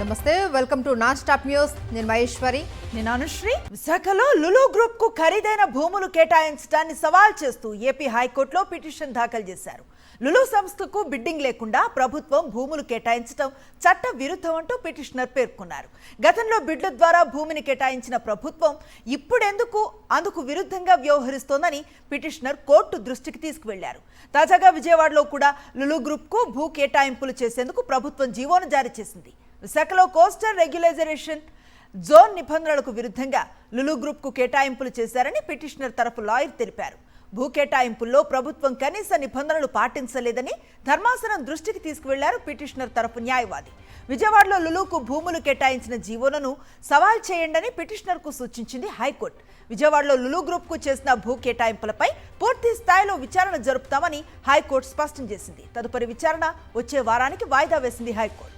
నమస్తే, welcome to non stop news. నేను మహేశ్వరి. నేను అనుశ్రీ. విశాఖలో లులు గ్రూప్ కు ఖరీదైన భూములు కేటాయించడాన్ని సవాల్ చేస్తూ ఏపీ హైకోర్టులో పిటిషన్ దాఖలు చేశారు. లులు సంస్థకు బిడ్డింగ్ లేకుండా ప్రభుత్వం భూములు కేటాయించడం చట్ట విరుద్ధం అంటూ పిటిషనర్ పేర్కొన్నారు. గతంలో బిడ్ల ద్వారా భూమిని కేటాయించిన ప్రభుత్వం ఇప్పుడెందుకు అందుకు విరుద్ధంగా వ్యవహరిస్తోందని పిటిషనర్ కోర్టు దృష్టికి తీసుకువెళ్లారు. తాజాగా విజయవాడలో కూడా లులు గ్రూప్ కు భూ కేటాయింపులు చేసేందుకు ప్రభుత్వం జీవోను జారీ చేసింది. విశాఖలో కోస్టల్ రెగ్యులైజేషన్ జోన్ నిబంధనలకు విరుద్ధంగా లులు గ్రూప్ కు కేటాయింపులు చేశారని పిటిషనర్ తరఫు లాయర్ తెలిపారు. భూ కేటాయింపుల్లో ప్రభుత్వం కనీస నిబంధనలు పాటించలేదని ధర్మాసనం దృష్టికి తీసుకువెళ్లారు పిటిషనర్ తరఫు న్యాయవాది. విజయవాడలో లులుకు భూములు కేటాయించిన జీవోలను సవాల్ చేయండని పిటిషనర్ కు సూచించింది హైకోర్టు. విజయవాడలో లులు గ్రూప్ కు చేసిన భూ కేటాయింపులపై పూర్తి స్థాయిలో విచారణ జరుపుతామని హైకోర్టు స్పష్టం చేసింది. తదుపరి విచారణ వచ్చే వారానికి వాయిదా వేసింది హైకోర్టు.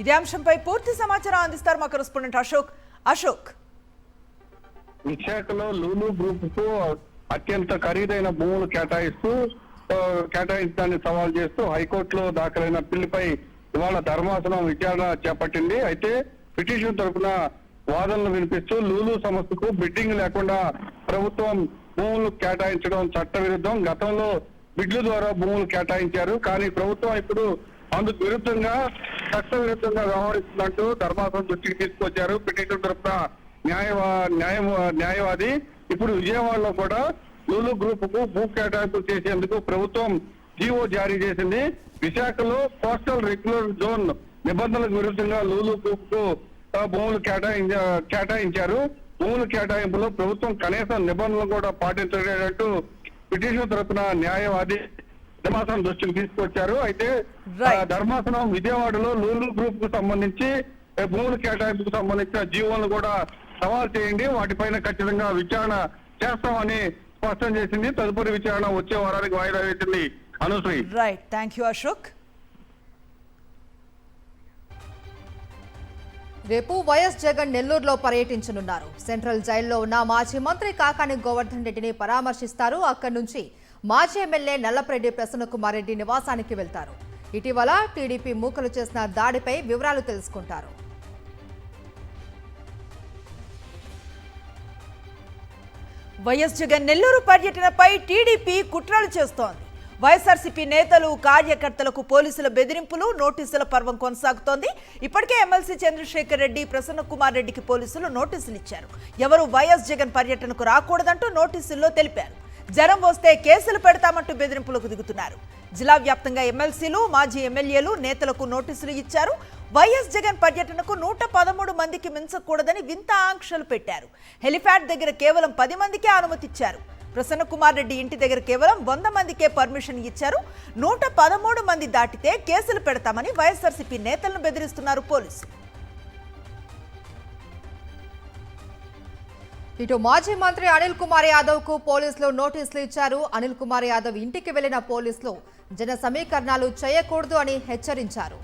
ఇదే అంశంపై పూర్తి సమాచారం అందిస్తారు మా కరెస్పాండెంట్ అశోక్. విశాఖలో లూలు గ్రూప్ కు అత్యంత ఖరీదైన భూములు కేటాయించడాన్ని సవాల్ చేస్తూ హైకోర్టులో దాఖలైన పిల్లిపై ఇవాళ ధర్మాసనం విచారణ చేపట్టింది. అయితే పిటిషన్ తరఫున వాదనలు వినిపిస్తూ లూలు సంస్థకు బిడ్డింగ్ లేకుండా ప్రభుత్వం భూములు కేటాయించడం చట్టవిరుద్ధం, గతంలో బిడ్ల ద్వారా భూములు కేటాయించారు, కానీ ప్రభుత్వం ఇప్పుడు అందుకు విరుద్ధంగా చట్ట విరుద్ధంగా వ్యవహరిస్తున్నట్టు ధర్మాసనం దృష్టికి తీసుకొచ్చారు పిటిషన్ తరఫున న్యాయవాది. ఇప్పుడు విజయవాడలో కూడా లూలు గ్రూప్ కు భూ కేటాయింపులు చేసేందుకు ప్రభుత్వం జీవో జారీ చేసింది. విశాఖలో కోస్టల్ రెగ్యులర్ జోన్ నిబంధనలకు విరుద్ధంగా లూలు గ్రూప్ కు భూములు కేటాయించారు. భూముల కేటాయింపులో ప్రభుత్వం కనీస నిబంధనలు కూడా పాటించలేదంటూ పిటిషన్ తరఫున న్యాయవాది ధర్మాసనం దృష్టికి తీసుకొచ్చారు. అయితే ధర్మాసనం విజయవాడలో లూలు గ్రూప్ కు సంబంధించి భూముల కేటాయింపుకు సంబంధించిన జీవోలను కూడా సవాల్ చేయండి, వాటిపైన ఖచ్చితంగా విచారణ చేస్తామని స్పష్టం చేసింది. తదుపరి విచారణ వచ్చే వారానికి వాయిదా వేసింది. Anusri. Right, thank you Ashok. రేపు వైఎస్ జగన్ నెల్లూరులో పర్యటించనున్నారు. సెంట్రల్ జైల్లో ఉన్న మాజీ మంత్రి కాకాని గోవర్ధన్ రెడ్డిని పరామర్శిస్తారు. అక్కడి నుంచి మాజీ ఎమ్మెల్యే నల్లపరెడ్డి ప్రసన్నకుమార్ రెడ్డి నివాసానికి వెళ్తారు. ఇటీవల టీడీపీ మూకలు చేసిన దాడిపై వివరాలు తెలుసుకుంటారు. వైఎస్ జగన్ నెల్లూరు పర్యటనపై టీడీపీ కుట్రలు చేస్తోంది. వైఎస్ఆర్సీపీ నేతలు కార్యకర్తలకు పోలీసుల బెదిరింపులు, నోటీసుల పర్వం కొనసాగుతోంది. ఇప్పటికే ఎమ్మెల్సీ చంద్రశేఖర్ రెడ్డి, ప్రసన్నకుమార్ రెడ్డికి పోలీసులు నోటీసులు ఇచ్చారు. ఎవరు వైఎస్ జగన్ పర్యటనకు రాకూడదంటూ నోటీసుల్లో తెలిపారు. జనం వస్తే కేసులు పెడతామంటూ బెదిరింపులకు దిగుతున్నారు. జిల్లా వ్యాప్తంగా ఎమ్మెల్సీలు, మాజీ ఎమ్మెల్యేలు, నేతలకు నోటీసులు ఇచ్చారు. వైఎస్ జగన్ పర్యటనకు 113 మందికి మించకూడదని వింత ఆంక్షలు పెట్టారు. హెలిప్యాడ్ దగ్గర కేవలం 10 మందికే అనుమతి ఇచ్చారు. ప్రసన్నకుమార్ రెడ్డి ఇంటి దగ్గర కేవలం 100 మందికే పర్మిషన్ ఇచ్చారు. 113 మంది దాటితే కేసులు పెడతామని వైఎస్ఆర్సీపీ నేతలను బెదిరిస్తున్నారు పోలీసులు. ఇటు మాజీ మంత్రి అనిల్ కుమార్ యాదవ్ కు పోలీసులు నోటీసులు ఇచ్చారు. అనిల్ కుమార్ యాదవ్ ఇంటికి వెళ్లిన పోలీసులు జన సమీకరణాలు చేయకూడదు అని హెచ్చరించారు.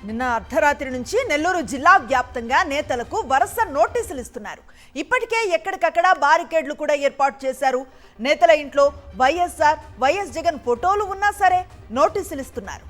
నిన్న అర్ధరాత్రి నుంచి నెల్లూరు జిల్లా వ్యాప్తంగా నేతలకు వరుస నోటీసులు ఇస్తున్నారు. ఇప్పటికే ఎక్కడికక్కడ బారికేడ్లు కూడా ఏర్పాటు చేశారు. నేతల ఇంట్లో వైఎస్ జగన్ ఫోటోలు ఉన్నా సరే నోటీసులు ఇస్తున్నారు.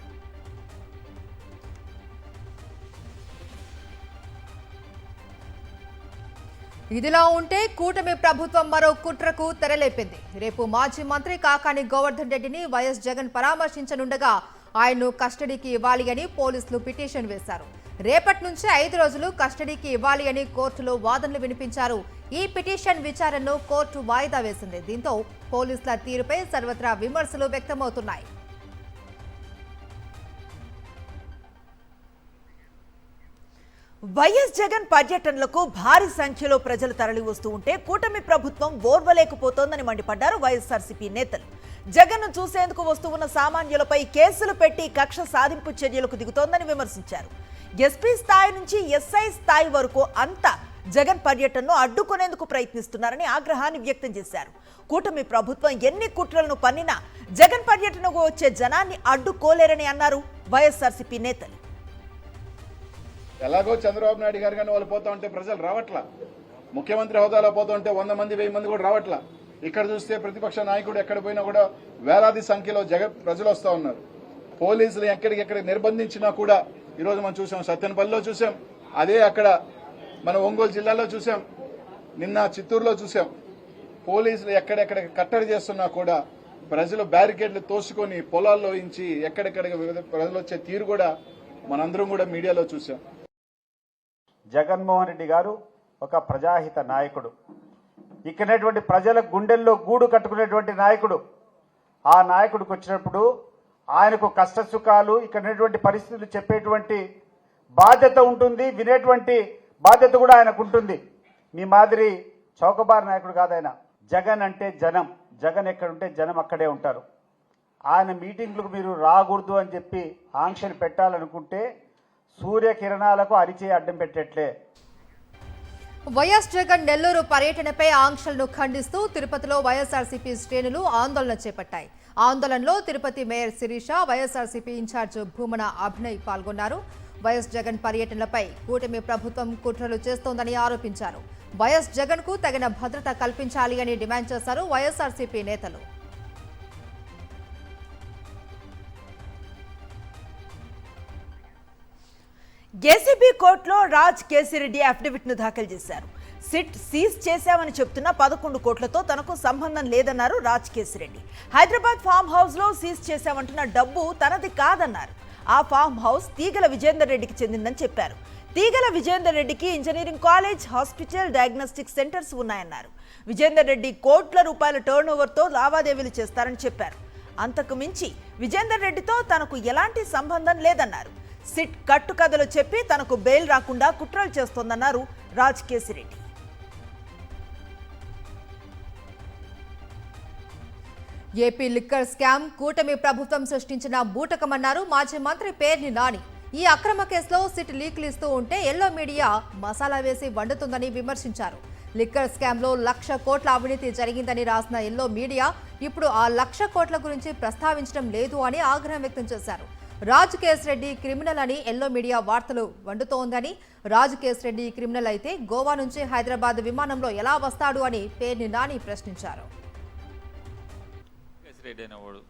ఇదిలా ఉంటే కూటమి ప్రభుత్వం మరో కుట్రకు తెరలేపింది. రేపు మాజీ మంత్రి కాకాని గోవర్ధన్ రెడ్డిని వైఎస్ జగన్ పరామర్శించనుండగా ఆయన్ను కస్టడీకి ఇవ్వాలి అని పోలీసులు పిటిషన్ వేశారు. రేపటి నుంచి 5 రోజులు కస్టడీకి ఇవ్వాలి అని కోర్టులో వాదనలు వినిపించారు. ఈ పిటిషన్ విచారణను కోర్టు వాయిదా వేసింది. దీంతో పోలీసుల తీరుపై సర్వత్రా విమర్శలు వ్యక్తమవుతున్నాయి. వైఎస్ జగన్ పర్యటనలకు భారీ సంఖ్యలో ప్రజలు తరలి వస్తూ ఉంటే కూటమి ప్రభుత్వం ఓర్వలేకపోతోందని మండిపడ్డారు వైఎస్ఆర్సీపీ నేతలు. జగన్ను చూసేందుకు వస్తూ ఉన్న సామాన్యులపై కేసులు పెట్టి కక్ష సాధింపు చర్యలకు దిగుతోందని విమర్శించారు. ఎస్పీ స్థాయి నుంచి ఎస్ఐ స్థాయి వరకు అంతా జగన్ పర్యటనను అడ్డుకునేందుకు ప్రయత్నిస్తున్నారని ఆగ్రహాన్ని వ్యక్తం చేశారు. కూటమి ప్రభుత్వం ఎన్ని కుట్రలను పన్నినా జగన్ పర్యటనకు వచ్చే జనాన్ని అడ్డుకోలేరని అన్నారు వైఎస్ఆర్సీపీ నేతలు. ఎలాగో చంద్రబాబు నాయుడు గారు కానీ వాళ్ళు పోతా ఉంటే ప్రజలు రావట్లా, ముఖ్యమంత్రి హోదాలో పోతా ఉంటే 100 మంది 1000 మంది కూడా రావట్లా. ఇక్కడ చూస్తే ప్రతిపక్ష నాయకుడు ఎక్కడ పోయినా కూడా వేలాది సంఖ్యలో ప్రజలు వస్తూ ఉన్నారు. పోలీసులు ఎక్కడికెక్కడ నిర్బంధించినా కూడా ఈరోజు మనం చూసాం, సత్తెనపల్లిలో చూసాం, అదే అక్కడ మన ఒంగోలు జిల్లాలో చూసాం, నిన్న చిత్తూరులో చూసాం. పోలీసులు ఎక్కడెక్కడ కట్టడి చేస్తున్నా కూడా ప్రజలు బ్యారికేడ్లు తోసుకొని పొలాల్లో ఇంచి ఎక్కడెక్కడ ప్రజలు వచ్చే తీరు కూడా మనందరం కూడా మీడియాలో చూసాం. జగన్మోహన్ రెడ్డి గారు ఒక ప్రజాహిత నాయకుడు, ఇక్కడటువంటి ప్రజల గుండెల్లో గూడు కట్టుకునేటువంటి నాయకుడు. ఆ నాయకుడికి వచ్చినప్పుడు ఆయనకు కష్ట సుఖాలు ఇక్కడటువంటి పరిస్థితులు చెప్పేటువంటి బాధ్యత ఉంటుంది, వినేటువంటి బాధ్యత కూడా ఆయనకు ఉంటుంది. మీ మాదిరి చౌకబారు నాయకుడు కాదు ఆయన. జగన్ అంటే జనం, జగన్ ఎక్కడుంటే జనం అక్కడే ఉంటారు. ఆయన మీటింగ్లకు మీరు రాకూడదు అని చెప్పి ఆంక్షలు పెట్టాలనుకుంటే సూర్యకిరణాలకు అరిచే అడ్డం పెట్టేట్లే. వైఎస్ జగన్ నెల్లూరు పర్యటనపై ఆంక్షలను ఖండిస్తూ తిరుపతిలో వైఎస్ఆర్సీపీ శ్రేణులు ఆందోళన చేపట్టాయి. ఆందోళనలో తిరుపతి మేయర్ శిరీష, వైఎస్ఆర్సీపీ ఇన్ఛార్జ్ భూమన అభినయ్ పాల్గొన్నారు. వైఎస్ జగన్ పర్యటనలపై కూటమి ప్రభుత్వం కుట్రలు చేస్తోందని ఆరోపించారు. వైఎస్ జగన్ కు తగిన భద్రత కల్పించాలి అని డిమాండ్ చేశారు వైఎస్ఆర్సీపీ నేతలు. ఏసీబీ కోర్టులో రాజ్ కేసిరెడ్డి అఫిడవిట్ ను దాఖలు చేశారు. సిట్ సీజ్ చేశామని చెప్తున్న 11 కోట్లతో తనకు సంబంధం లేదన్నారు రాజ్ కేసిరెడ్డి. హైదరాబాద్ ఫామ్ హౌస్ లో సీజ్ చేశామంటున్న డబ్బు తనది కాదన్నారు. ఆ ఫామ్ హౌస్ తీగల విజేందర్ రెడ్డికి చెందిందని చెప్పారు. తీగల విజేందర్ రెడ్డికి engineering college, hospital, diagnostic centres ఉన్నాయన్నారు. విజేందర్ రెడ్డి కోట్ల రూపాయల టర్న్ ఓవర్తో లావాదేవీలు చేస్తారని చెప్పారు. అంతకు మించి విజేందర్ రెడ్డితో తనకు ఎలాంటి సంబంధం లేదన్నారు. సిట్ కట్టుకథలు చెప్పి తనకు బెయిల్ రాకుండా కుట్రలు చేస్తోందన్నారు Raj Kesireddy. AP liquor scam కూటమి ప్రభుత్వం సృష్టించిన బూటకమన్నారు మాజీ మంత్రి పేర్ని నాని. ఈ అక్రమ కేసులో సిట్ లీక్లు ఇస్తూ ఉంటే ఎల్లో మీడియా మసాలా వేసి వండుతుందని విమర్శించారు. లిక్కర్ స్కామ్ లో 1,00,000 కోట్ల అవినీతి జరిగిందని రాసిన ఎల్లో మీడియా ఇప్పుడు ఆ 1,00,000 కోట్ల గురించి ప్రస్తావించడం లేదు అని ఆగ్రహం వ్యక్తం చేశారు. రాజ్ కేసిరెడ్డి క్రిమినల్ అని ఎల్లో మీడియా వార్తలు వండుతోందని, రాజ్ కేసిరెడ్డి క్రిమినల్ అయితే గోవా నుంచి హైదరాబాద్ విమానంలో ఎలా వస్తాడు అని పేర్ని నాని ప్రశ్నించారు. కేసిరెడ్డి అనేవాడు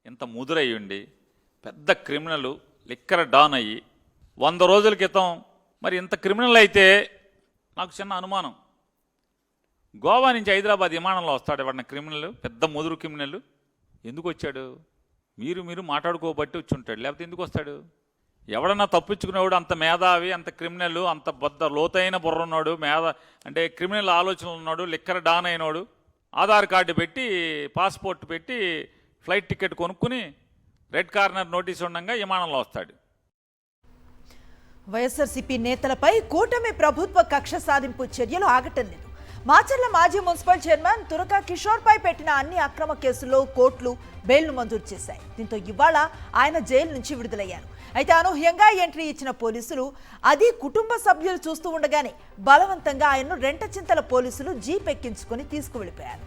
ఎంత ముదురయ్యుండి పెద్ద క్రిమినల్, లిక్కర్ డాన్ అయ్యి 100 రోజుల క్రితం మరి ఇంత క్రిమినల్ అయితే నాకు చిన్న అనుమానం, గోవా నుంచి హైదరాబాద్ విమానంలో వస్తాడు ఎవడన్నా క్రిమినల్, పెద్ద ముదురు క్రిమినల్. ఎందుకు వచ్చాడు? మీరు మాట్లాడుకోబట్టి వచ్చి ఉంటాడు, లేకపోతే ఎందుకు వస్తాడు? ఎవడన్నా తప్పించుకునేవాడు అంత మేధావి, అంత క్రిమినల్, అంత బద్ద లోతైన బుర్ర ఉన్నాడు, అంటే క్రిమినల్ ఆలోచనలు ఉన్నాడు, లిక్కర్ డాన్ అయినోడు, ఆధార్ కార్డు పెట్టి పాస్పోర్ట్ పెట్టి ఫ్లైట్ టికెట్ కొనుక్కుని రెడ్ కార్నర్ నోటీస్ ఉండగా విమానంలో వస్తాడు. వైఎస్ఆర్సీపీ నేతలపై కూటమి ప్రభుత్వ కక్ష సాధింపు చర్యలు ఆగటం లేదు. మాచర్ల మాజీ మున్సిపల్ చైర్మన్ తురకా కిషోర్ పై పెట్టిన అన్ని అక్రమ కేసుల్లో కోర్టులు బెయిల్ను మంజూరు చేశాయి. దీంతో ఇవాళ ఆయన జైలు నుంచి విడుదలయ్యారు. అయితే అనూహ్యంగా ఎంట్రీ ఇచ్చిన పోలీసులు అది కుటుంబ సభ్యులు చూస్తూ ఉండగానే బలవంతంగా ఆయన్ను రెంటచింతల పోలీసులు జీప్ ఎక్కించుకొని తీసుకువెళ్లిపోయారు.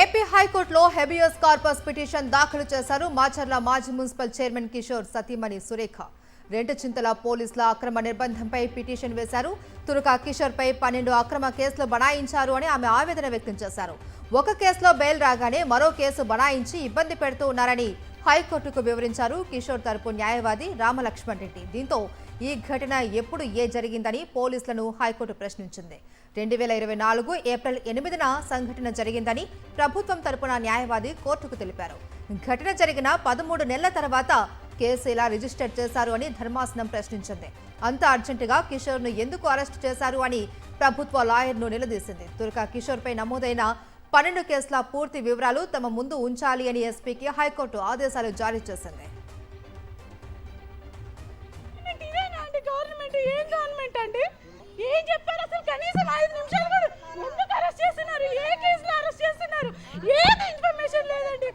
ఏపీ హైకోర్టులో హెబియస్ కార్పస్ పిటిషన్ దాఖలు చేశారు మాచర్ల మాజీ మున్సిపల్ చైర్మన్ కిషోర్ సతీమణి సురేఖ. రెంటచింతల పోలీసుల అక్రమ నిర్బంధంపై పిటిషన్ వేశారు. తురకా కిషోర్ పై 12 అక్రమ కేసులు బనాయించారు అని ఆమె ఆవేదన వ్యక్తం చేశారు. ఒక కేసులో బెయిల్ రాగానే మరో కేసు బనాయించి ఇబ్బంది పెడుతూ ఉన్నారని హైకోర్టుకు వివరించారు కిషోర్ తరపు న్యాయవాది రామలక్ష్మణ్ రెడ్డి. దీంతో ఈ ఘటన ఎప్పుడు జరిగిందని పోలీసులను హైకోర్టు ప్రశ్నించింది. 2024 ఏప్రిల్ 8న సంఘటన జరిగిందని ప్రభుత్వం తరపున న్యాయవాది కోర్టుకు తెలిపారు. ఘటన జరిగిన 13 నెలల తర్వాత కేసు ఇలా రిజిస్టర్ చేశారు అని ధర్మాసనం ప్రశ్నించింది. అంత అర్జెంటుగా కిషోర్ను ఎందుకు అరెస్టు చేశారు అని ప్రభుత్వ లాయర్ను నిలదీసింది. తురకా కిషోర్పై నమోదైన 12 కేసుల పూర్తి వివరాలు తమ ముందు ఉంచాలి అని ఎస్పీకి హైకోర్టు ఆదేశాలు జారీ చేసింది. ఏం చెప్పారు అసలు? కనీసం 5 నిమిషాలు కూడా ఎందుకు అరెస్ట్ చేస్తున్నారు? ఏ కేసులో అరెస్ట్ చేస్తున్నారు? ఏది ఇన్ఫర్మేషన్ లేదండి.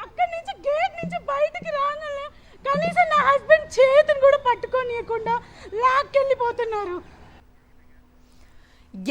అక్కడి నుంచి గేట్ నుంచి బయటికి రాగానే కనీసం నా హస్బెండ్ చేతిని కూడా పట్టుకోనియకుండా లాక్కెళ్ళిపోతున్నారు.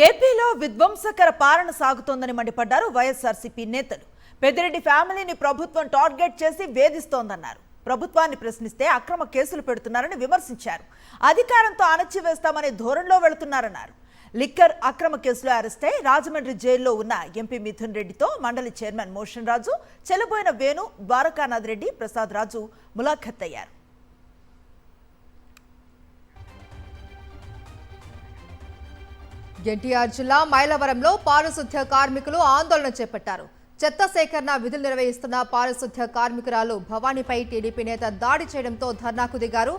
ఏపీలో విధ్వంసకర పాలన సాగుతోందని మండిపడ్డారు వైఎస్ఆర్సీపీ నేతలు. పెద్దిరెడ్డి ఫ్యామిలీని ప్రభుత్వం టార్గెట్ చేసి వేధిస్తోందన్నారు. ప్రభుత్వాన్ని ప్రశ్నిస్తే అక్రమ కేసులు పెడుతున్నారని విమర్శించారు. అధికారంతో అణచివేస్తామనే ధోరణిలో వెళుతున్నారన్నారు. లిక్కర్ అక్రమ కేసులో అరెస్టై రాజమండ్రి జైల్లో ఉన్న ఎంపీ మిథున్ రెడ్డితో మండలి చైర్మన్ మోషన్ రాజు, చెలబోయిన వేణు, ద్వారకానాథ్ రెడ్డి, ప్రసాద్ రాజు ములాఖత్ అయ్యారు. ఎన్టీఆర్ జిల్లా మైలవరంలో పారిశుద్ధ్య కార్మికులు ఆందోళన చేపట్టారు. చెత్త సేకరణ విధులు నిర్వహిస్తున్న పారిశుద్ధ్య కార్మికురాలు భవానీపై టీడీపీ నేత దాడి చేయడంతో ధర్నాకు దిగారు.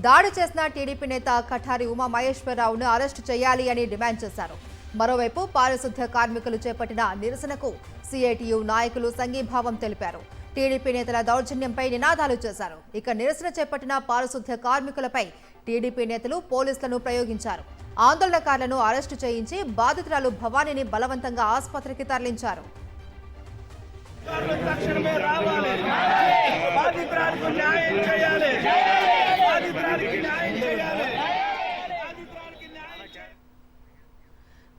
దాడి చేసిన టీడీపీ నేత కఠారి ఉమామహేశ్వరరావును అరెస్టు చేయాలి అని డిమాండ్ చేశారు. మరోవైపు పారిశుద్ధ్య కార్మికులు చేపట్టిన నిరసనకు సిఐటియు నాయకులు సంఘీభావం తెలిపారు. టీడీపీ నేతల దౌర్జన్యంపై నినాదాలు చేశారు. ఇక నిరసన చేపట్టిన పారిశుద్ధ్య కార్మికులపై టీడీపీ నేతలు పోలీసులను ప్రయోగించారు. ఆందోళనకారులను అరెస్టు చేయించి బాధితురాలు భవానీని బలవంతంగా ఆసుపత్రికి తరలించారు.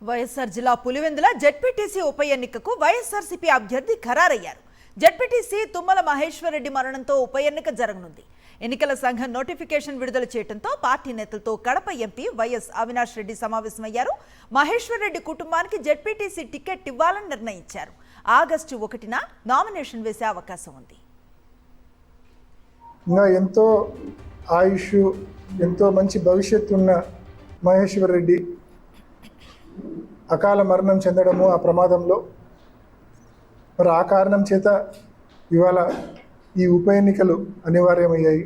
వైఎస్ఆర్ జిల్లా పులివెందుల జెడ్పీటీసీ ఉప ఎన్నికకు వైఎస్ఆర్సీపీ అభ్యర్థి ఖరారయ్యారు. జెడ్పీటీసీ తుమ్మల మహేశ్వరరెడ్డి మరణంతో ఉప ఎన్నిక జరగనుంది. ఎన్నికల సంఘం నోటిఫికేషన్ విడుదల చేయడంతో పార్టీ నేతలతో కడప ఎంపీ వైఎస్ అవినాష్ రెడ్డి సమావేశమయ్యారు. మహేశ్వరరెడ్డి కుటుంబానికి జెడ్పీటీసీ టికెట్ ఇవ్వాలని నిర్ణయించారు. ఆగస్టు 1న నామినేషన్ వేసే అవకాశం ఉంది. ఇంకా ఎంతో ఆయుష్, ఎంతో మంచి భవిష్యత్తు ఉన్న మహేశ్వరరెడ్డి అకాల మరణం చెందడము, ఆ ప్రమాదంలో మరి ఆ కారణం చేత ఇవాళ ఈ ఉప ఎన్నికలు అనివార్యమయ్యాయి.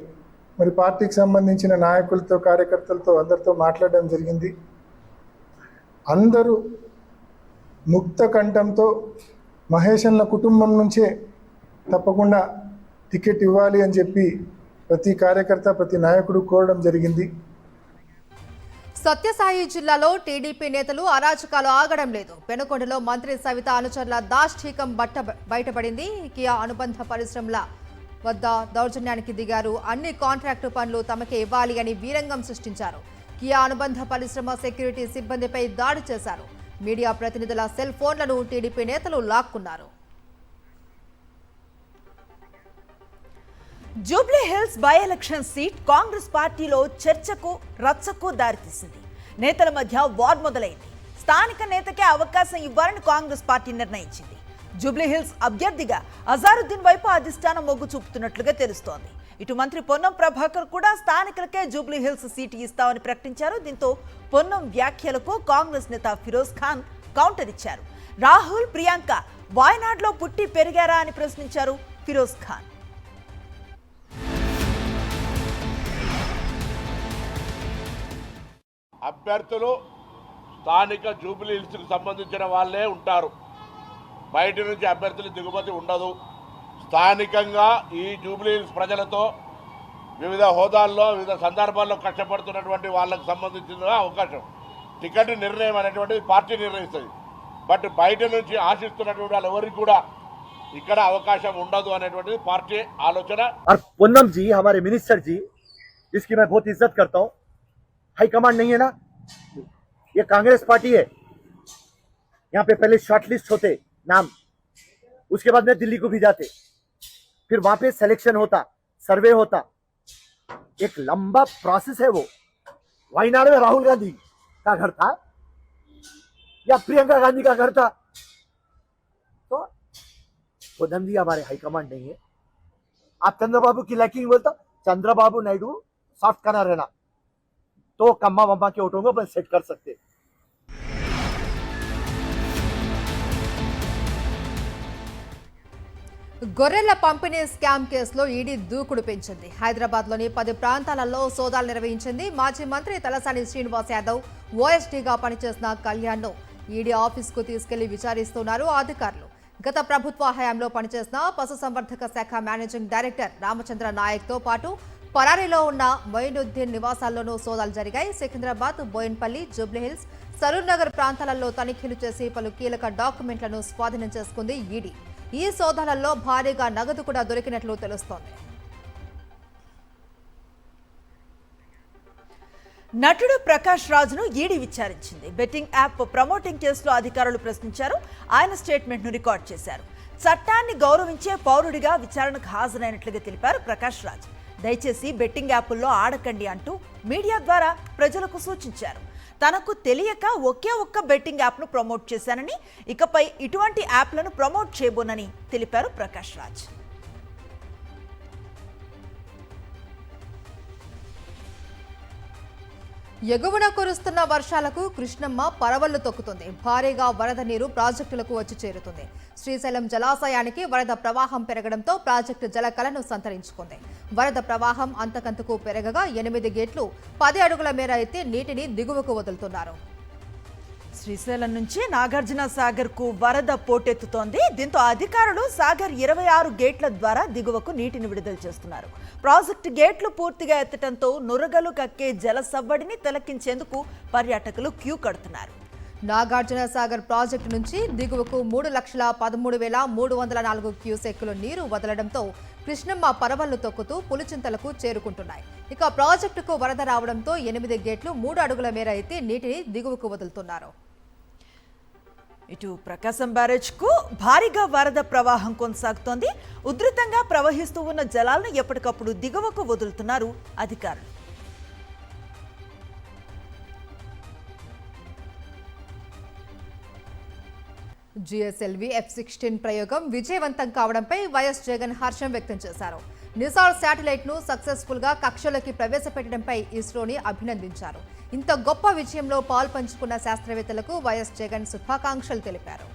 మరి పార్టీకి సంబంధించిన నాయకులతో, కార్యకర్తలతో అందరితో మాట్లాడడం జరిగింది. అందరూ ముక్త కంఠంతో మహేషన్ల కుటుంబం నుంచే తప్పకుండా టికెట్ ఇవ్వాలి అని చెప్పి ప్రతి కార్యకర్త, ప్రతి నాయకుడు కోరడం జరిగింది. సత్యసాయి జిల్లాలో టీడీపీ నేతలు అరాచకాలు ఆగడం లేదు. పెనుకొండలో మంత్రి సవిత అనుచరుల దాష్టీకం బయటపడింది. కియా అనుబంధ పరిశ్రమల వద్ద దౌర్జన్యానికి దిగారు. అన్ని కాంట్రాక్టు పనులు తమకే ఇవ్వాలి అని వీరంగం సృష్టించారు. కియా అనుబంధ పరిశ్రమ సెక్యూరిటీ సిబ్బందిపై దాడి చేశారు. మీడియా ప్రతినిధుల సెల్ ఫోన్లను టీడీపీ నేతలు లాక్కున్నారు. Jubilee Hills by election seat Congress పార్టీలో చర్చకు, రచ్చకు దారితీసింది. నేతల మధ్య వార్ మొదలైంది. స్థానిక నేతకే అవకాశం ఇవ్వాలని కాంగ్రెస్ పార్టీ నిర్ణయించింది. జూబ్లీ హిల్స్ అభ్యర్థిగా అజారుద్దీన్ వైపు అధిష్టానం మొగ్గు చూపుతున్నట్లుగా తెలుస్తోంది. ఇటు మంత్రి పొన్నం ప్రభాకర్ కూడా స్థానికులకే జూబ్లీ హిల్స్ సీటు ఇస్తామని ప్రకటించారు. దీంతో పొన్నం వ్యాఖ్యలకు కాంగ్రెస్ నేత ఫిరోజ్ ఖాన్ కౌంటర్ ఇచ్చారు. రాహుల్, ప్రియాంక వాయనాడ్లో పుట్టి పెరిగారా అని ప్రశ్నించారు ఫిరోజ్ ఖాన్. అభ్యర్థులు స్థానిక జూబ్లీ హిల్స్కి సంబంధించిన వాళ్ళే ఉంటారు. బయట నుంచి అభ్యర్థులు దిగుమతి ఉండదు. స్థానికంగా ఈ జూబ్లీ హిల్స్ ప్రజలతో వివిధ హోదాల్లో, వివిధ సందర్భాల్లో కష్టపడుతున్నటువంటి వాళ్ళకు సంబంధించిన అవకాశం, టికెట్ నిర్ణయం అనేటువంటిది పార్టీ నిర్ణయిస్తుంది. బట్ బయట నుంచి ఆశిస్తున్నటువంటి వాళ్ళు ఎవరికి కూడా ఇక్కడ అవకాశం ఉండదు అనేటువంటిది పార్టీ ఆలోచన. पूनम जी हमारे मिनिस्टर जी, जिसकी मैं बहुत इज्जत करता हूँ, हाईकमांड नहीं है ना, ये कांग्रेस पार्टी है. यहाँ पे पहले शॉर्टलिस्ट होते नाम, उसके बाद में दिल्ली को भी जाते, फिर वहां पे सिलेक्शन होता, सर्वे होता, एक लंबा प्रोसेस है वो. वायनाड में राहुल गांधी का घर था या प्रियंका गांधी का घर था? तो पूनम जी हमारे हाईकमांड नहीं है. आप चंद्रबाबू की लैकिंग बोलता, चंद्रबाबू नायडू सॉफ्ट करना रहना तो कम्मा वम्मा के वोटों को अपन सेट कर सकते. గొర్రెల పంపిణీ స్కామ్ కేసులో ఈడీ దూకుడు పెంచింది. హైదరాబాద్లోని 10 ప్రాంతాలలో సోదాలు నిర్వహించింది. మాజీ మంత్రి తలసాని శ్రీనివాస్ యాదవ్ ఓఎస్డీగా పనిచేసిన కళ్యాణ్ను ఈడీ ఆఫీస్కు తీసుకెళ్లి విచారిస్తున్నారు అధికారులు. గత ప్రభుత్వ హయాంలో పనిచేసిన పశుసంవర్ధక శాఖ మేనేజింగ్ డైరెక్టర్ రామచంద్ర నాయక్తో పాటు పరారీలో ఉన్న మొయినుద్దీన్ నివాసాల్లోనూ సోదాలు జరిగాయి. సికింద్రాబాద్, బోయిన్పల్లి, జూబ్లీహిల్స్, సరూర్ నగర్ ప్రాంతాలలో తనిఖీలు చేసి పలు కీలక డాక్యుమెంట్లను స్వాధీనం చేసుకుంది ఈడీ. ఈ సోదాలలో భారీగా నగదు కూడా దొరికినట్లు తెలుస్తోంది. నటుడు ప్రకాష్ రాజ్ను ఈడీ విచారించింది. బెట్టింగ్ యాప్ ప్రమోటింగ్ కేసులో అధికారులు ప్రశ్నించారు. ఆయన స్టేట్మెంట్ను రికార్డ్ చేశారు. చట్టాన్ని గౌరవించే పౌరుడిగా విచారణకు హాజరైనట్లుగా తెలిపారు ప్రకాష్ రాజ్. దయచేసి బెట్టింగ్ యాప్ల్లో ఆడకండి అంటూ మీడియా ద్వారా ప్రజలకు సూచించారు. తనకు తెలియక ఒకే ఒక్క బెట్టింగ్ యాప్ను ప్రమోట్ చేశానని, ఇకపై ఇటువంటి యాప్లను ప్రమోట్ చేయబోనని తెలిపారు ప్రకాష్ రాజ్. ఎగువన కురుస్తున్న వర్షాలకు కృష్ణమ్మ పరవళ్లు తొక్కుతుంది. భారీగా వరద నీరు ప్రాజెక్టులకు వచ్చి చేరుతుంది. శ్రీశైలం జలాశయానికి వరద ప్రవాహం పెరగడంతో ప్రాజెక్టు జలకలను సంతరించుకుంది. వరద ప్రవాహం అంతకంతకు పెరగగా 8 గేట్లు 10 అడుగుల మేర ఎత్తి నీటిని దిగువకు వదులుతున్నారు. శ్రీశైలం నుంచి నాగార్జున సాగర్ కు వరద పోటెత్తుతోంది. దీంతో అధికారులు సాగర్ 26 గేట్ల ద్వారా దిగువకు నీటిని విడుదల చేస్తున్నారు. ప్రాజెక్టు గేట్లు పూర్తిగా ఎత్తడంతో నురగలు కక్కే జల సవ్వడిని తిలకించేందుకు పర్యాటకులు క్యూ కడుతున్నారు. నాగార్జున సాగర్ ప్రాజెక్టు నుంచి దిగువకు 3,13,304 క్యూసెక్కులు నీరు వదలడంతో కృష్ణమ్మ పరవళ్లు తొక్కుతూ పులిచింతలకు చేరుకుంటున్నాయి. ఇక ప్రాజెక్టుకు వరద రావడంతో 8 గేట్లు 3 అడుగుల మేర ఎత్తి నీటిని దిగువకు వదులుతున్నారు. ఇటు ప్రకాశం బ్యారేజ్ కు భారీగా వరద ప్రవాహం కొనసాగుతోంది. ఉధృతంగా ప్రవహిస్తూ ఉన్న జలాలను ఎప్పటికప్పుడు దిగువకు వదులుతున్నారు అధికారులు. జిఎస్ఎల్వి F-16 ప్రయోగం విజయవంతం కావడంపై వైఎస్ జగన్ హర్షం వ్యక్తం చేశారు. నిసార్ శాటిలైట్ ను సక్సెస్ఫుల్ గా కక్షలోకి ప్రవేశపెట్టడంపై ఇస్రోని అభినందించారు. ఇంత గొప్ప విజయంలో పాల్పంచుకున్న శాస్త్రవేత్తలకు వైఎస్ జగన్ శుభాకాంక్షలు తెలిపారు.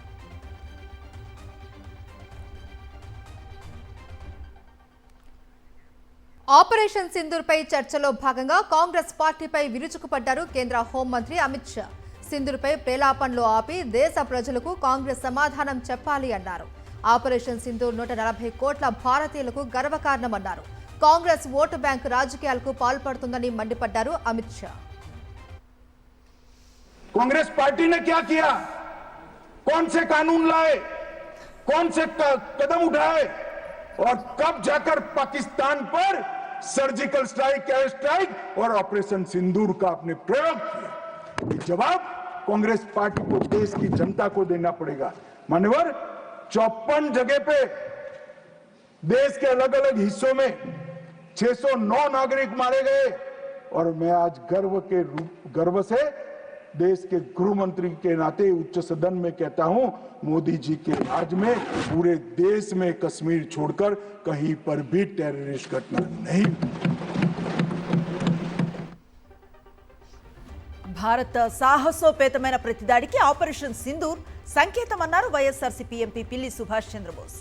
ఆపరేషన్ సింధూర్పై చర్చలో భాగంగా కాంగ్రెస్ పార్టీపై విరుచుకుపడ్డారు కేంద్ర హోంమంత్రి అమిత్ షా. సింధూర్పై ప్రేలాపనలు ఆపి దేశ ప్రజలకు కాంగ్రెస్ సమాధానం చెప్పాలి అన్నారు. ఆపరేషన్ సింధూర్ 140 కోట్ల భారతీయులకు గర్వకారణమన్నారు. కాంగ్రెస్ ఓటు బ్యాంకు రాజకీయాలకు పాల్పడుతుందని మండిపడ్డారు అమిత్ షా. कांग्रेस पार्टी ने क्या किया? कौन से कानून लाए, कौन से कदम उठाए और कब जाकर पाकिस्तान पर सर्जिकल स्ट्राइक, एयर स्ट्राइक और ऑपरेशन सिंदूर का आपने प्रयोग किया? ये जवाब कांग्रेस पार्टी को, देश की जनता को देना पड़ेगा. मान्यवर, 54 जगह पे देश के अलग अलग हिस्सों में 609 नागरिक मारे गए और मैं आज गर्व से देश के गृह मंत्री के नाते उच्च सदन में कहता हूं, मोदी जी के राज में पूरे देश में कश्मीर छोड़कर कहीं पर भी टेररिस्ट घटना नहीं. భారత సాహసోపేతమైన ప్రతిదాడికి operation Sindoor సంకేతమన్నారు YSRCP MP Pilli Subhash Chandrabose.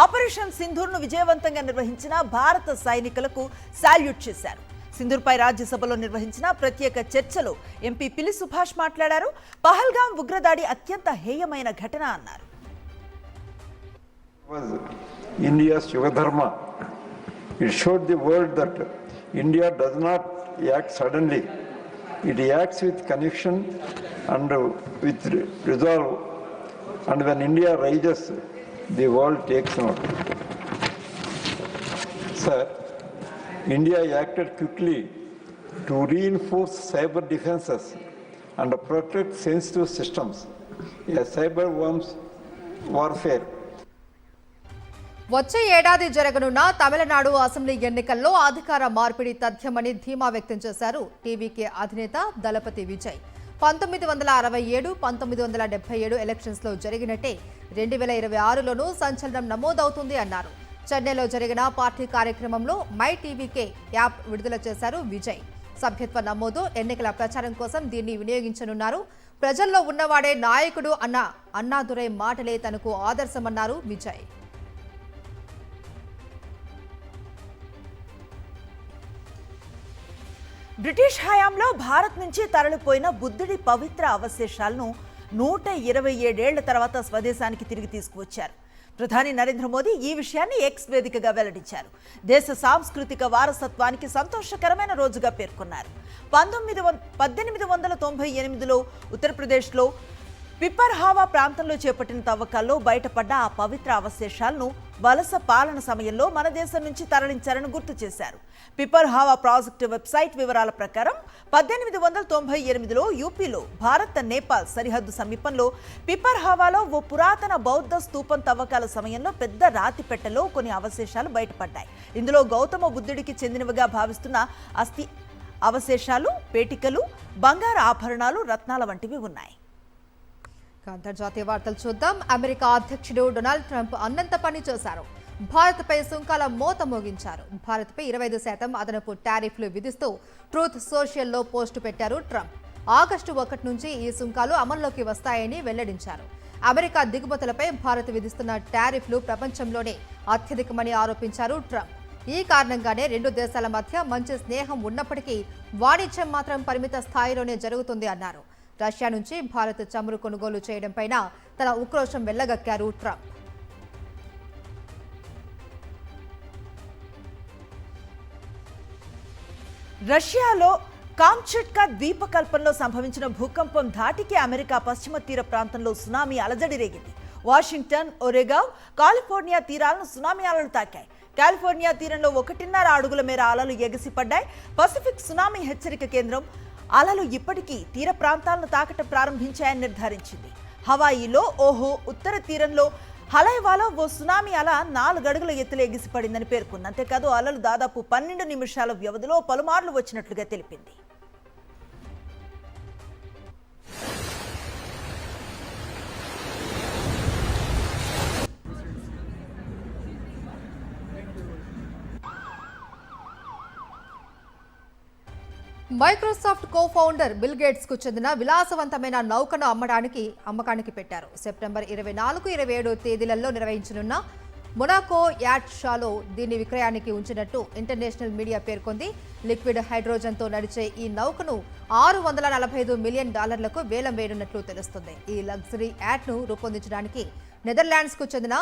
Operation సింధూర్ను విజయవంతంగా నిర్వహించిన భారత సైనికులకు సాల్యూట్ చేశారు. సింధూర్పై రాజ్యసభలో నిర్వహించిన ప్రత్యేక చర్చలో ఎంపీ పిల్లి సుభాష్ మాట్లాడారు. పహల్గాం ఉగ్రదాడి అత్యంత హేయమైన ఘటన అన్నారు. India's Yuga Dharma. It showed the world that India does not act suddenly. It acts with conviction and with resolve. And when India rises, the world takes note. Sir, India acted quickly to reinforce cyber defenses and protect sensitive systems. A cyber warfare. వచ్చే ఏడాది జరగనున్న Tamil Nadu assembly ఎన్నికల్లో అధికార మార్పిడి తథ్యమని ధీమా వ్యక్తం చేశారు TVK అధినేత దళపతి విజయ్. 1967, 1977 ఎలక్షన్స్ లో జరిగినట్టే 2026లోనూ సంచలనం నమోదవుతుంది అన్నారు. చెన్నైలో జరిగిన పార్టీ కార్యక్రమంలో మై టీవీకే యాప్ విడుదల చేశారు విజయ్. సభ్యత్వ నమోదు, ఎన్నికల ప్రచారం కోసం దీన్ని వినియోగించనున్నారు. ప్రజల్లో ఉన్నవాడే నాయకుడు అన్న అన్నాదురై మాటలే తనకు ఆదర్శమన్నారు విజయ్. బ్రిటిష్ హయాంలో భారత్ నుంచి తరలిపోయిన బుద్ధుడి పవిత్ర అవశేషాలను 127 ఏళ్ల తర్వాత స్వదేశానికి తిరిగి తీసుకువచ్చారు. ప్రధాని నరేంద్ర మోదీ ఈ విషయాన్ని ఎక్స్ వేదికగా వెల్లడించారు. దేశ సాంస్కృతిక వారసత్వానికి సంతోషకరమైన రోజుగా పేర్కొన్నారు. 1898లో ఉత్తరప్రదేశ్లో పిపర్హావా ప్రాంతంలో చేపట్టిన తవ్వకాల్లో బయటపడ్డ ఆ పవిత్ర అవశేషాలను వలస పాలన సమయంలో మన దేశం నుంచి తరలించారని గుర్తు చేశారు. పిపర్ హావా ప్రాజెక్టు వెబ్సైట్ వివరాల ప్రకారం 1898లో యూపీలో భారత్ నేపాల్ సరిహద్దు సమీపంలో పిపర్ హావాలో ఓ పురాతన బౌద్ధ స్తూపం తవ్వకాల సమయంలో పెద్ద రాతి పెట్టెలో కొన్ని అవశేషాలు బయటపడ్డాయి. ఇందులో గౌతమ బుద్ధుడికి చెందినవిగా భావిస్తున్న అస్థి అవశేషాలు, పేటికలు, బంగారు ఆభరణాలు, రత్నాల వంటివి ఉన్నాయి. అంతర్జాతీయ వార్తలు చూద్దాం. అమెరికా అధ్యక్షుడు డొనాల్డ్ ట్రంప్ అన్నంత పని చేశారు. భారత్పై సుంకాల మోత మోగించారు. భారత్పై 25% అదనపు టారిఫ్లు విధిస్తూ ట్రూత్ సోషల్లో పోస్టు పెట్టారు ట్రంప్. ఆగస్టు 1 నుంచి ఈ సుంకాలు అమల్లోకి వస్తాయని వెల్లడించారు. అమెరికా దిగుమతులపై భారత్ విధిస్తున్న టారిఫ్లు ప్రపంచంలోనే అత్యధికమని ఆరోపించారు ట్రంప్. ఈ కారణంగానే రెండు దేశాల మధ్య మంచి స్నేహం ఉన్నప్పటికీ వాణిజ్యం మాత్రం పరిమిత స్థాయిలోనే జరుగుతుంది అన్నారు. రష్యా నుంచి భారత్ చమురు కొనుగోలు చేయడంపైన తన ఉక్రోషం వెళ్లగక్కారు ట్రంప్. రష్యాలో కామ్చట్కా ద్వీపకల్పంలో సంభవించిన భూకంపం ధాటికి అమెరికా పశ్చిమ తీర ప్రాంతంలో సునామీ అలజడి రేగింది. వాషింగ్టన్, ఒరెగావ్, కాలిఫోర్నియా తీరాలను సునామీ అలలు తాకాయి. కాలిఫోర్నియా తీరంలో 1.5 అడుగుల మేర అలలు ఎగసిపడ్డాయి. పసిఫిక్ సునామీ హెచ్చరిక కేంద్రం అలలు ఇప్పటికీ తీర ప్రాంతాలను తాకట ప్రారంభించాయని నిర్ధారించింది. హవాయిలో ఓహో ఉత్తర తీరంలో హలైవాలో ఓ సునామీ అల 4 అడుగుల ఎత్తులో ఎగిసిపడిందని పేర్కొంది. అంతేకాదు అలలు దాదాపు 12 నిమిషాల వ్యవధిలో పలుమార్లు వచ్చినట్లుగా తెలిపింది. Microsoft co founder bill gates కు చెందిన విలాసవంతమైన నౌకను అమ్మకానికి పెట్టారు. సెప్టెంబర్ 24, 27 తేదీలలో నిర్వహించనున్న మొనాకో యాట్ షాలో దీన్ని విక్రయానికి ఉంచినట్టు ఇంటర్నేషనల్ మీడియా పేర్కొంది. లిక్విడ్ హైడ్రోజన్తో నడిచే ఈ నౌకను $645 మిలియన్ వేలం వేయనున్నట్లు తెలుస్తుంది. ఈ లగ్జరీ యాట్ను రూపొందించడానికి నెదర్లాండ్స్కు చెందిన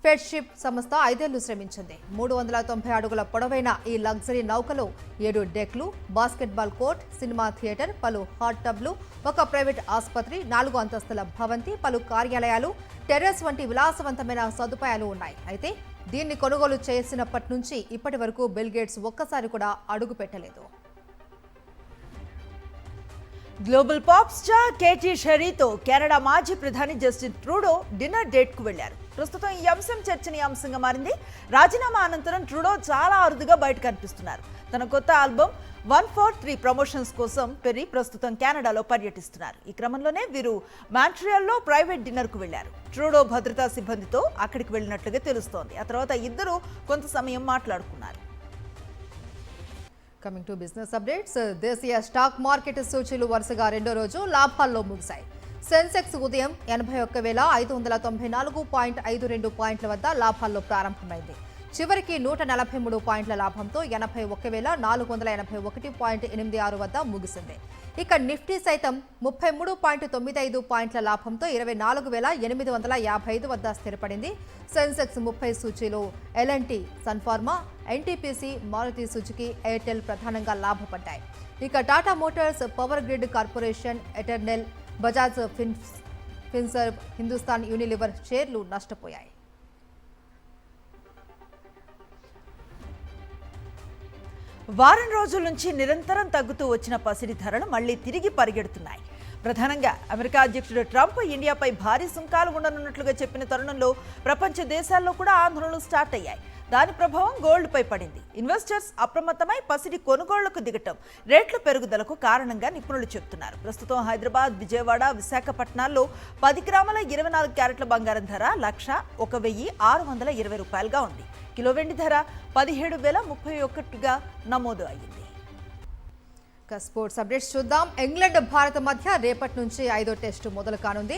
ఫెడ్షిప్ సంస్థ 5 ఏళ్లు శ్రమించింది. 390 అడుగుల పొడవైన ఈ లగ్జరీ నౌకలో 7 డెక్లు, బాస్కెట్బాల్ కోర్ట్, సినిమా థియేటర్, పలు హాట్ టబ్లు, ఒక ప్రైవేట్ ఆసుపత్రి, 4 అంతస్తుల భవంతి, పలు కార్యాలయాలు, టెర్రస్ వంటి విలాసవంతమైన సదుపాయాలు ఉన్నాయి. అయితే దీన్ని కొనుగోలు చేసినప్పటి నుంచి ఇప్పటి వరకు బిల్ గేట్స్ ఒక్కసారి కూడా అడుగు పెట్టలేదు. గ్లోబల్ పాప్ స్టార్ కేటీ షెరీతో కెనడా మాజీ ప్రధాని జస్టిన్ ట్రూడో డిన్నర్ డేట్ కు వెళ్లారు. ప్రస్తుతం ఈ అంశం చర్చనీయాంశంగా మారింది. రాజీనామా అనంతరం ట్రూడో చాలా అరుదుగా బయట కనిపిస్తున్నారు. తన కొత్త ఆల్బమ్ 143 ప్రమోషన్స్ కోసం పెర్రీ ప్రస్తుతం కెనడాలో పర్యటిస్తున్నారు. ఈ క్రమంలోనే వీరు మాంట్రియాల్లో ప్రైవేట్ డిన్నర్ కు వెళ్లారు. ట్రూడో భద్రతా సిబ్బందితో అక్కడికి వెళ్లినట్లుగా తెలుస్తోంది. ఆ తర్వాత ఇద్దరు కొంత సమయం మాట్లాడుకున్నారు. Coming to business updates. దేశీయ స్టాక్ మార్కెట్ సూచీలు వరుసగా రెండో రోజు లాభాల్లో ముగిశాయి. సెన్సెక్స్ ఉదయం 81,494.52 పాయింట్ల వద్ద లాభాల్లో ప్రారంభమైంది. చివరికి 143 పాయింట్ల లాభంతో 81,481.86 వద్ద ముగిసింది. ఇక నిఫ్టీ సైతం 33.95 పాయింట్ల లాభంతో 24,855 వద్ద స్థిరపడింది. సెన్సెక్స్ 30 సూచీలో ఎల్ఎన్టీ, సన్ఫార్మా, ఎన్టీపీసీ, మారుతి సుజుకి, ఎయిర్టెల్ ప్రధానంగా లాభపడ్డాయి. ఇక Tata motors, power grid corporation, Eternal, Bajaj Finserv, Hindustan Unilever షేర్లు నష్టపోయాయి. వారం రోజుల నుంచి నిరంతరం తగ్గుతూ వచ్చిన పసిడి ధరలు మళ్లీ తిరిగి పరిగెడుతున్నాయి. ప్రధానంగా అమెరికా అధ్యక్షుడు ట్రంప్ ఇండియాపై భారీ సుంకాలు ఉండనున్నట్లుగా చెప్పిన తరుణంలో ప్రపంచ దేశాల్లో కూడా ఆందోళనలు స్టార్ట్ అయ్యాయి. దాని ప్రభావం గోల్డ్పై పడింది. ఇన్వెస్టర్స్ అప్రమత్తమై పసిడి కొనుగోళ్లకు దిగటం రేట్ల పెరుగుదలకు కారణంగా నిపుణులు చెబుతున్నారు. ప్రస్తుతం హైదరాబాద్, విజయవాడ, విశాఖపట్నాల్లో 10 గ్రాముల 24 క్యారెట్ల బంగారం ధర $1,01,620 ఉంది. కిలో వెండి ధర 17,031గా నమోదు అయ్యింది. స్పోర్ట్స్ అప్డేట్స్ చూద్దాం. ఇంగ్లాండ్, భారత్ మధ్య రేపటి నుంచి 5వ టెస్టు మొదలు కానుంది.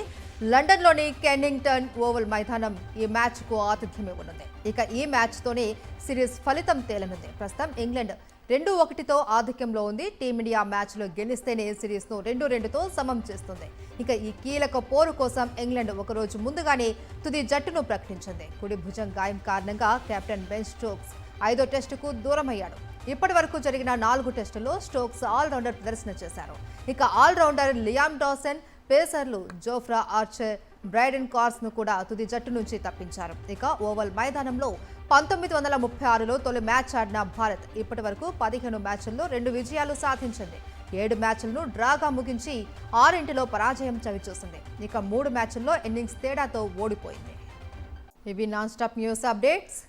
లండన్లోని కెన్నింగ్టన్ ఓవల్ మైదానం ఈ మ్యాచ్కు ఆతిథ్యం ఇవ్వనుంది. ఇక ఈ మ్యాచ్తోనే సిరీస్ ఫలితం తేలనుంది. ప్రస్తుతం ఇంగ్లాండ్ 2-1తో ఆధిక్యంలో ఉంది. టీమిండియా మ్యాచ్లో గెలిస్తేనే సిరీస్ను 2-2తో సమం చేస్తుంది. ఇక ఈ కీలక పోరు కోసం ఇంగ్లాండ్ ఒకరోజు ముందుగానే తుది జట్టును ప్రకటించింది. కుడి భుజం గాయం కారణంగా కెప్టెన్ బెన్ స్టోక్స్ 5వ టెస్టుకు దూరమయ్యాడు. ఇప్పటి వరకు జరిగిన 4 టెస్టుల్లో స్టోక్స్ ఆల్రౌండర్ ప్రదర్శన చేశారు. ఇక ఆల్రౌండర్ లియామ్ డాసన్, పేసర్లు జోఫ్రా ఆర్చర్, బ్రైడెన్ కార్స్ ను కూడా తుది జట్టు నుంచి తప్పించారు. ఇక ఓవల్ మైదానంలో 1936లో తొలి మ్యాచ్ ఆడిన భారత్ ఇప్పటి వరకు 15 మ్యాచ్ల్లో 2 విజయాలు సాధించింది. 7 మ్యాచ్లను డ్రాగా ముగించి 6 పరాజయం చవిచూసింది. ఇక 3 మ్యాచ్ల్లో ఇన్నింగ్స్ తేడాతో ఓడిపోయింది. ఇవి నాన్ స్టాప్ న్యూస్ అప్డేట్స్.